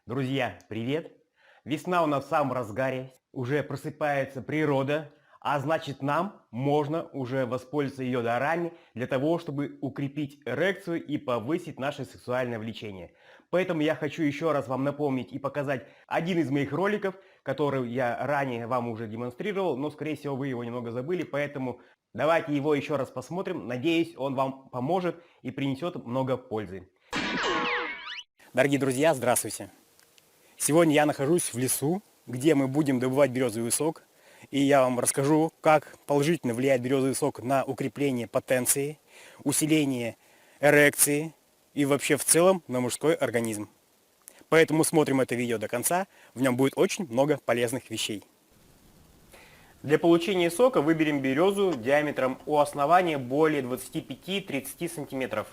Друзья, привет! Весна у нас в самом разгаре, уже просыпается природа, а значит нам можно уже воспользоваться ее дарами для того, чтобы укрепить эрекцию и повысить наше сексуальное влечение. Поэтому я хочу еще раз вам напомнить и показать один из моих роликов, который я ранее вам уже демонстрировал, но скорее всего вы его немного забыли, поэтому давайте его еще раз посмотрим. Надеюсь, он вам поможет и принесет много пользы. Дорогие друзья, здравствуйте! Сегодня я нахожусь в лесу, где мы будем добывать березовый сок. И я вам расскажу, как положительно влияет березовый сок на укрепление потенции, усиление эрекции и вообще в целом на мужской организм. Поэтому смотрим это видео до конца, в нем будет очень много полезных вещей. Для получения сока выберем березу диаметром у основания более 25-30 см.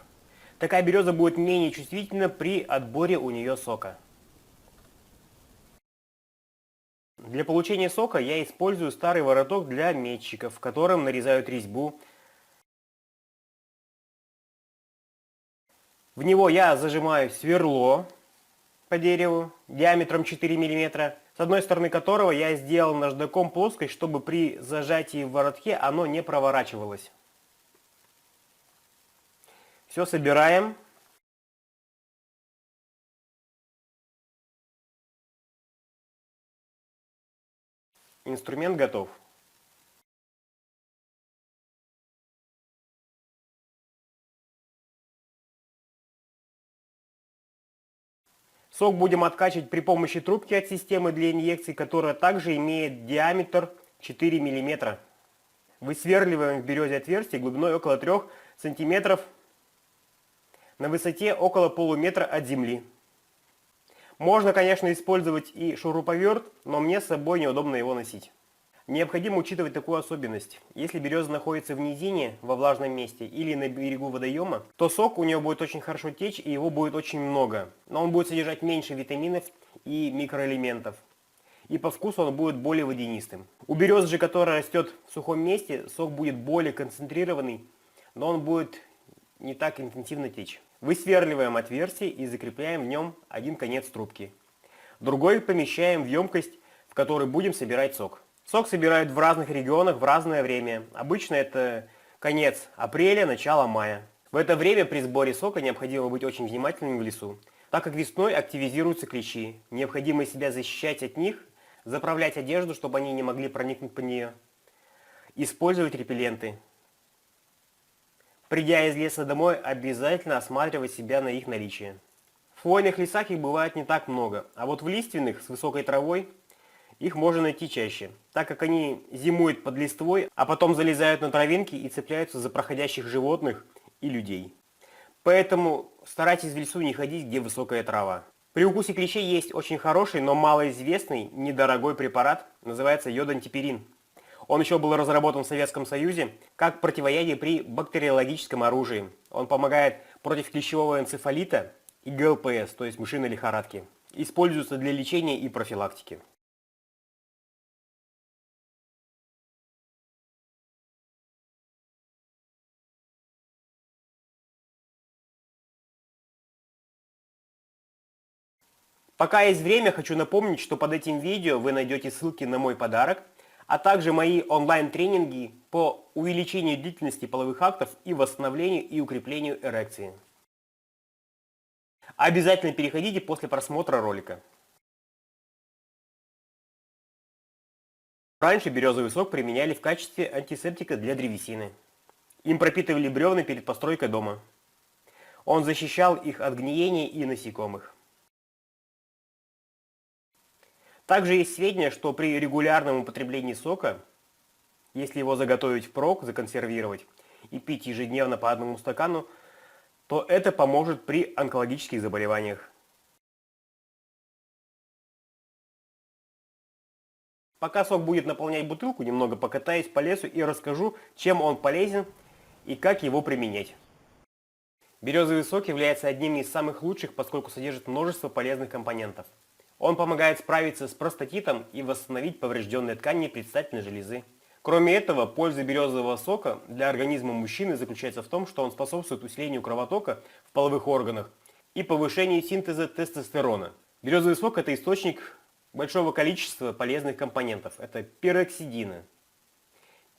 Такая береза будет менее чувствительна при отборе у нее сока. Для получения сока я использую старый вороток для метчиков, в котором нарезают резьбу. В него я зажимаю сверло по дереву диаметром 4 мм, с одной стороны которого я сделал наждаком плоскость, чтобы при зажатии в воротке оно не проворачивалось. Все собираем. Инструмент готов. Сок будем откачивать при помощи трубки от системы для инъекций, которая также имеет диаметр 4 мм. Высверливаем в березе отверстие глубиной около 3 см на высоте около полуметра от земли. Можно, конечно, использовать и шуруповерт, но мне с собой неудобно его носить. Необходимо учитывать такую особенность. Если береза находится в низине, во влажном месте или на берегу водоема, то сок у нее будет очень хорошо течь и его будет очень много. Но он будет содержать меньше витаминов и микроэлементов. И по вкусу он будет более водянистым. У березы же, которая растет в сухом месте, сок будет более концентрированный, но он будет не так интенсивно течь. Высверливаем отверстие и закрепляем в нем один конец трубки. Другой помещаем в емкость, в которой будем собирать сок. Сок собирают в разных регионах в разное время. Обычно это конец апреля, начало мая. В это время при сборе сока необходимо быть очень внимательным в лесу, так как весной активизируются клещи. Необходимо себя защищать от них, заправлять одежду, чтобы они не могли проникнуть под нее. Использовать репелленты. Придя из леса домой, обязательно осматривать себя на их наличие. В хвойных лесах их бывает не так много, а вот в лиственных с высокой травой их можно найти чаще, так как они зимуют под листвой, а потом залезают на травинки и цепляются за проходящих животных и людей. Поэтому старайтесь в лесу не ходить, где высокая трава. При укусе клещей есть очень хороший, но малоизвестный, недорогой препарат, называется йодантиперин. Он еще был разработан в Советском Союзе как противоядие при бактериологическом оружии. Он помогает против клещевого энцефалита и ГЛПС, то есть мышиной лихорадки. Используется для лечения и профилактики. Пока есть время, хочу напомнить, что под этим видео вы найдете ссылки на мой подарок, а также мои онлайн-тренинги по увеличению длительности половых актов и восстановлению и укреплению эрекции. Обязательно переходите после просмотра ролика. Раньше березовый сок применяли в качестве антисептика для древесины. Им пропитывали бревна перед постройкой дома. Он защищал их от гниения и насекомых. Также есть сведения, что при регулярном употреблении сока, если его заготовить впрок, законсервировать и пить ежедневно по одному стакану, то это поможет при онкологических заболеваниях. Пока сок будет наполнять бутылку, немного покатаюсь по лесу и расскажу, чем он полезен и как его применять. Березовый сок является одним из самых лучших, поскольку содержит множество полезных компонентов. Он помогает справиться с простатитом и восстановить поврежденные ткани предстательной железы. Кроме этого, польза березового сока для организма мужчины заключается в том, что он способствует усилению кровотока в половых органах и повышению синтеза тестостерона. Березовый сок – это источник большого количества полезных компонентов. Это пироксидины,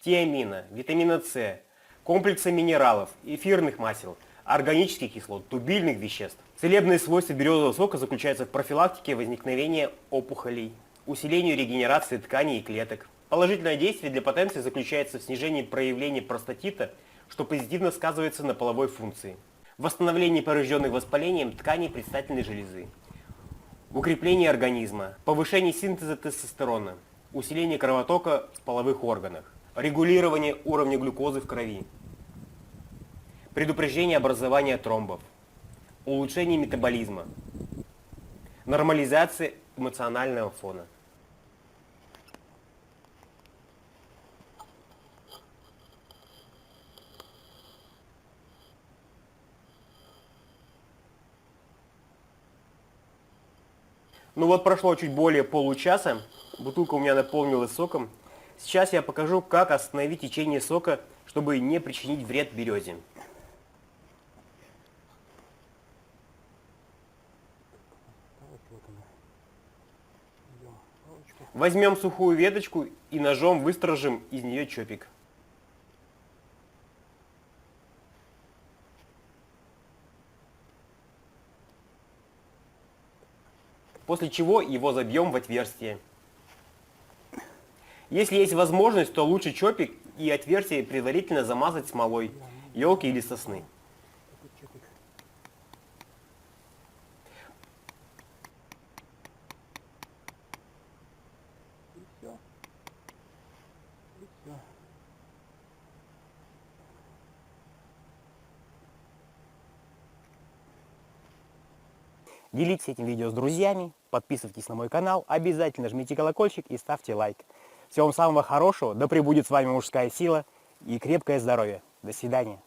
тиамина, витамина С, комплекса минералов, эфирных масел, органических кислот, тубильных веществ. Целебные свойства березового сока заключаются в профилактике возникновения опухолей, усилению регенерации тканей и клеток. Положительное действие для потенции заключается в снижении проявления простатита, что позитивно сказывается на половой функции, восстановлении поврежденных воспалением тканей предстательной железы, укреплении организма, повышении синтеза тестостерона, усилении кровотока в половых органах, регулирование уровня глюкозы в крови, предупреждение образования тромбов, улучшение метаболизма, нормализация эмоционального фона. Ну вот прошло чуть более получаса, бутылка у меня наполнилась соком. Сейчас я покажу, как остановить течение сока, чтобы не причинить вред березе. Возьмем сухую веточку и ножом выстрожим из нее чопик. После чего его забьем в отверстие. Если есть возможность, то лучше чопик и отверстие предварительно замазать смолой елки или сосны. Делитесь этим видео с друзьями, подписывайтесь на мой канал, обязательно жмите колокольчик и ставьте лайк. Всего вам самого хорошего, да пребудет с вами мужская сила и крепкое здоровье. До свидания.